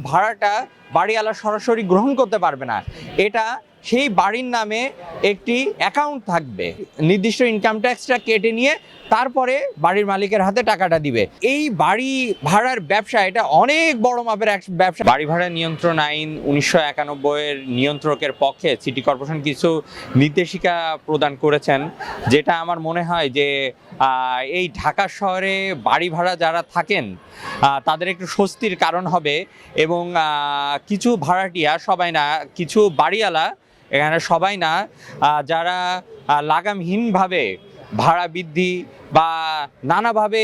ভাড়াটা বাড়িওয়ালা সরাসরি গ্রহণ করতে পারবে না। এটা সেই বাড়ির নামে একটি অ্যাকাউন্ট থাকবে, নির্দিষ্ট ইনকাম ট্যাক্সটা কেটে নিয়ে তারপরে বাড়ির মালিকের হাতে টাকাটা দিবে। এই বাড়ি ভাড়ার ব্যবসা এটা অনেক বড় মাপের এক ব্যবসা। বাড়ি ভাড়া নিয়ন্ত্রণ আইন 1991-এর নিয়ন্ত্রকের পক্ষে সিটি কর্পোরেশন কিছু নির্দেশিকা প্রদান করেছেন, যেটা আমার মনে হয় যে এই ঢাকা শহরে বাড়ি ভাড়া যারা থাকেন তাদের একটু স্বস্তির কারণ হবে। এবং কিছু ভাড়াটিয়া, সবাই না, কিছু বাড়িওয়ালা, এখানে সবাই না, যারা লাগামহীনভাবে ভাড়া বৃদ্ধি বা নানাভাবে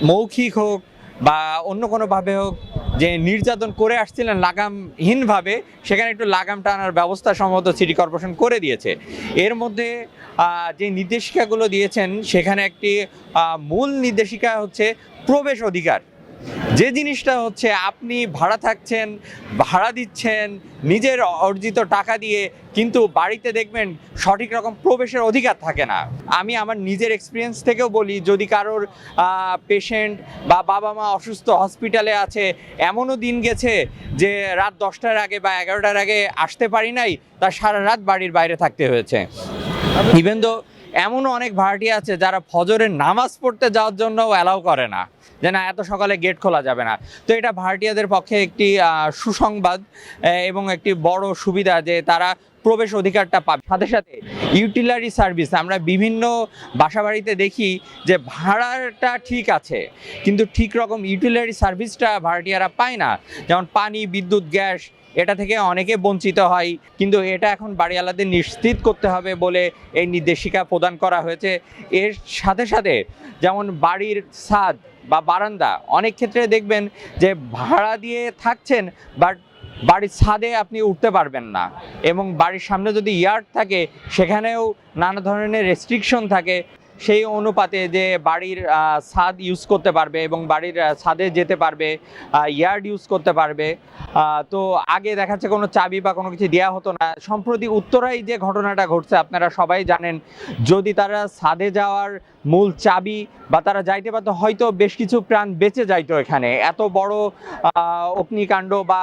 মৌখিক হোক বা অন্য কোনোভাবে হোক যে নির্যাতন করে আসছিলেন লাগামহীনভাবে, সেখানে একটু লাগাম টানার ব্যবস্থা সম্ভবত সিটি কর্পোরেশন করে দিয়েছে। এর মধ্যে যে নির্দেশিকাগুলো দিয়েছেন সেখানে একটি মূল নির্দেশিকা হচ্ছে প্রবেশ অধিকার। যে জিনিসটা হচ্ছে আপনি ভাড়া থাকছেন, ভাড়া দিচ্ছেন নিজের অর্জিত টাকা দিয়ে, কিন্তু বাড়িতে দেখবেন সঠিক রকম প্রবেশের অধিকার থাকে না। আমি আমার নিজের এক্সপিরিয়েন্স থেকেও বলি, যদি কারোর পেশেন্ট বা বাবা মা অসুস্থ হসপিটালে আছে, এমনও দিন গেছে যে রাত 10টার আগে বা 11টার আগে আসতে পারি নাই, তার সারা রাত বাড়ির বাইরে থাকতে হয়েছে। ইভেন তো এমনও অনেক ভাড়াটিয়া আছে যারা ফজরের নামাজ পড়তে যাওয়ার জন্য অ্যালাউ করে না, যে না এত সকালে গেট খোলা যাবে না। তো এটা ভাড়াটিয়াদের পক্ষে একটি সুসংবাদ এবং একটি বড় সুবিধা যে তারা প্রবেশ অধিকারটা পাবে। সাথে সাথে ইউটিলারি সার্ভিস, আমরা বিভিন্ন বাসাবাড়িতে দেখি যে ভাড়াটা ঠিক আছে কিন্তু ঠিক রকম ইউটিলারি সার্ভিসটা ভাড়াটিয়ারা পায় না, যেমন পানি, বিদ্যুৎ, গ্যাস, এটা থেকে অনেকে বঞ্চিত হয়। কিন্তু এটা এখন বাড়িওয়ালাদের নিশ্চিত করতে হবে বলে এই নির্দেশিকা প্রদান করা হয়েছে। এর সাথে সাথে যেমন বাড়ির ছাদ বা বারান্দা, অনেক ক্ষেত্রে দেখবেন যে ভাড়া দিয়ে থাকছেন বাট বাড়ির ছাদে আপনি উঠতে পারবেন না, এবং বাড়ির সামনে যদি ইয়ার্ড থাকে সেখানেও নানা ধরনের রেস্ট্রিকশন থাকে। সেই অনুপাতে যে বাড়ির ছাদ ইউজ করতে পারবে এবং বাড়ির ছাদে যেতে পারবে, ইয়ার্ড ইউজ করতে পারবে। তো আগে দেখা যাচ্ছে কোনো চাবি বা কোনো কিছু দেওয়া হতো না। সম্প্রতি উত্তরায় যে ঘটনাটা ঘটছে আপনারা সবাই জানেন, যদি তারা ছাদে যাওয়ার মূল চাবি বা তারা যাইতে পারতো, হয়তো বেশ কিছু প্রাণ বেঁচে যাইতো। এখানে এত বড় অগ্নিকাণ্ড বা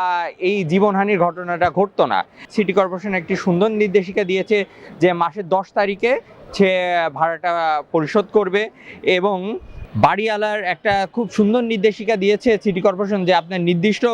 এই জীবনহানির ঘটনাটা ঘটতো না। সিটি কর্পোরেশন একটি সুন্দর নির্দেশিকা দিয়েছে যে মাসের 10 তারিখে সে ভাড়াটা পরিশোধ করবে। এবং বাড়িওয়ালার একটা খুব সুন্দর নির্দেশিকা দিয়েছে সিটি কর্পোরেশন যে আপনার নির্দিষ্ট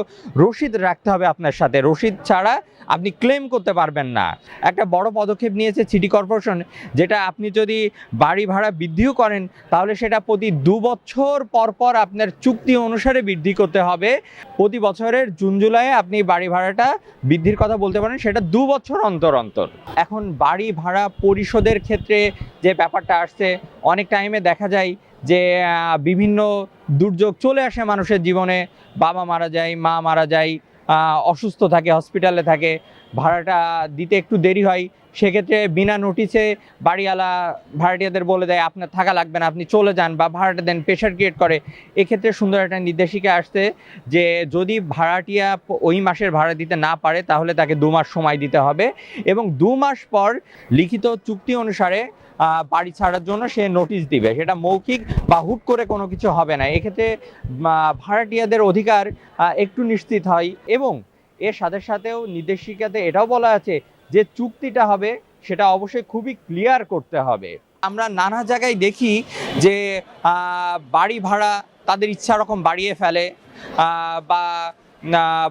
রসিদ রাখতে হবে আপনার সাথে, রসিদ ছাড়া আপনি ক্লেম করতে পারবেন না। একটা বড় পদক্ষেপ নিয়েছে সিটি কর্পোরেশন, যেটা আপনি যদি বাড়ি ভাড়া বৃদ্ধিও করেন তাহলে সেটা প্রতি 2 বছর পর পর আপনার চুক্তি অনুসারে বৃদ্ধি করতে হবে। প্রতি বছরের জুন জুলাইয়ে আপনি বাড়ি ভাড়াটা বৃদ্ধির কথা বলতে পারেন, সেটা 2 বছর অন্তর অন্তর। এখন বাড়ি ভাড়া পরিশোধের ক্ষেত্রে যে ব্যাপারটা আসছে, অনেক টাইমে দেখা যায় যে বিভিন্ন দুর্যোগ চলে আসে মানুষের জীবনে, বাবা মারা যায়, মা মারা যায়, অসুস্থ থাকে, হসপিটালে থাকে, ভাড়াটা দিতে একটু দেরি হয়। সেক্ষেত্রে বিনা নোটিশে বাড়িওয়ালা ভাড়াটিয়াদের বলে দেয় আপনার থাকা লাগবে না, আপনি চলে যান, বা ভাড়াটা দেন, প্রেশার ক্রিয়েট করে। এক্ষেত্রে সুন্দর একটা নির্দেশিকা আসছে যে যদি ভাড়াটিয়া ওই মাসের ভাড়া দিতে না পারে তাহলে তাকে 2 মাস সময় দিতে হবে, এবং 2 মাস পর লিখিত চুক্তি অনুসারে বাড়ি ছাড়ার জন্য সে নোটিশ দিবে। সেটা মৌখিক বা হুট করে কোনো কিছু হবে না। এক্ষেত্রে ভাড়াটিয়াদের অধিকার একটু নিশ্চিত হয়। এবং এর সাথে সাথেও নির্দেশিকাতে এটাও বলা আছে যে চুক্তিটা হবে সেটা অবশ্যই খুবই ক্লিয়ার করতে হবে। আমরা নানা জায়গায় দেখি যে বাড়ি ভাড়া তাদের ইচ্ছা রকম বাড়িয়ে ফেলে, বা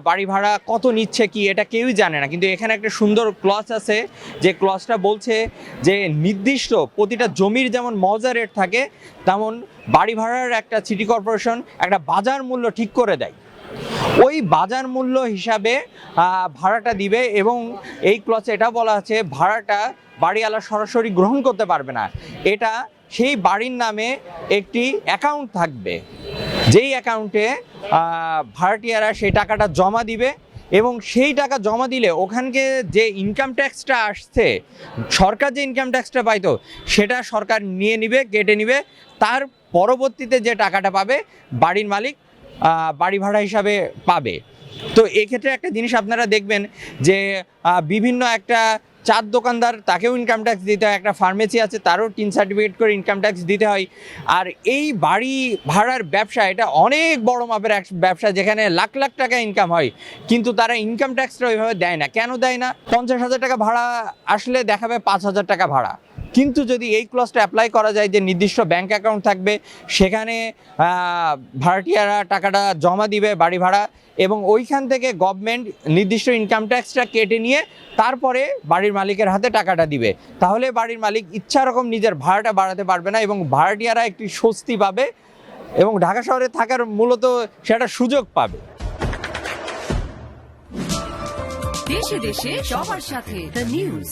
বাড়ি ভাড়া কত নিচ্ছে কি এটা কেউই জানে না। কিন্তু এখানে একটা সুন্দর ক্লজ আছে, যে ক্লজটা বলছে যে নির্দিষ্ট প্রতিটা জমির যেমন মৌজা রেট থাকে, তেমন বাড়ি ভাড়ার একটা সিটি কর্পোরেশন একটা বাজার মূল্য ঠিক করে দেয়। ওই বাজার মূল্য হিসাবে ভাড়াটা দিবে। এবং এই ক্লজে এটা বলা আছে ভাড়াটা বাড়িওয়ালা সরাসরি গ্রহণ করতে পারবে না, এটা সেই বাড়ির নামে একটি অ্যাকাউন্ট থাকবে, যেই অ্যাকাউন্টে ভাড়াটিয়ারা সেই টাকাটা জমা দিবে। এবং সেই টাকা জমা দিলে ওখানকে যে ইনকাম ট্যাক্সটা আসছে, সরকার যে ইনকাম ট্যাক্সটা পাইতো সেটা সরকার নিয়ে নিবে, কেটে নিবে। তার পরবর্তীতে যে টাকাটা পাবে বাড়ির মালিক বাড়ি ভাড়া হিসাবে পাবে। তো এক্ষেত্রে একটা জিনিস আপনারা দেখবেন যে বিভিন্ন একটা চার দোকানদার তাকেও ইনকাম ট্যাক্স দিতে হয়, একটা ফার্মেসি আছে তারও টিন সার্টিফিকেট করে ইনকাম ট্যাক্স দিতে হয়। আর এই বাড়ি ভাড়ার ব্যবসা এটা অনেক বড় মাপের এক ব্যবসা, যেখানে লাখ লাখ টাকা ইনকাম হয়, কিন্তু তারা ইনকাম ট্যাক্সটা ওইভাবে দেয় না। কেন দেয় না? 50,000 টাকা ভাড়া আসলে দেখাবে 5,000 টাকা ভাড়া, কিন্তু যদি এই ক্লজটা অ্যাপ্লাই করা যায় যে নির্দিষ্ট ব্যাংক অ্যাকাউন্ট থাকবে, সেখানে ভাড়াটিয়ারা টাকাটা জমা দিবে বাড়ি ভাড়া, এবং ওইখান থেকে গভর্নমেন্ট নির্দিষ্ট ইনকাম ট্যাক্সটা কেটে নিয়ে তারপরে বাড়ির মালিকের হাতে টাকাটা দিবে, তাহলে বাড়ির মালিক ইচ্ছা রকম নিজের ভাড়াটা বাড়াতে পারবে না এবং ভাড়াটিয়ারা একটি স্বস্তি পাবে এবং ঢাকা শহরে থাকার মূলত সেটা সুযোগ পাবে। দেশে দেশে সবার সাথে দ্য নিউজ।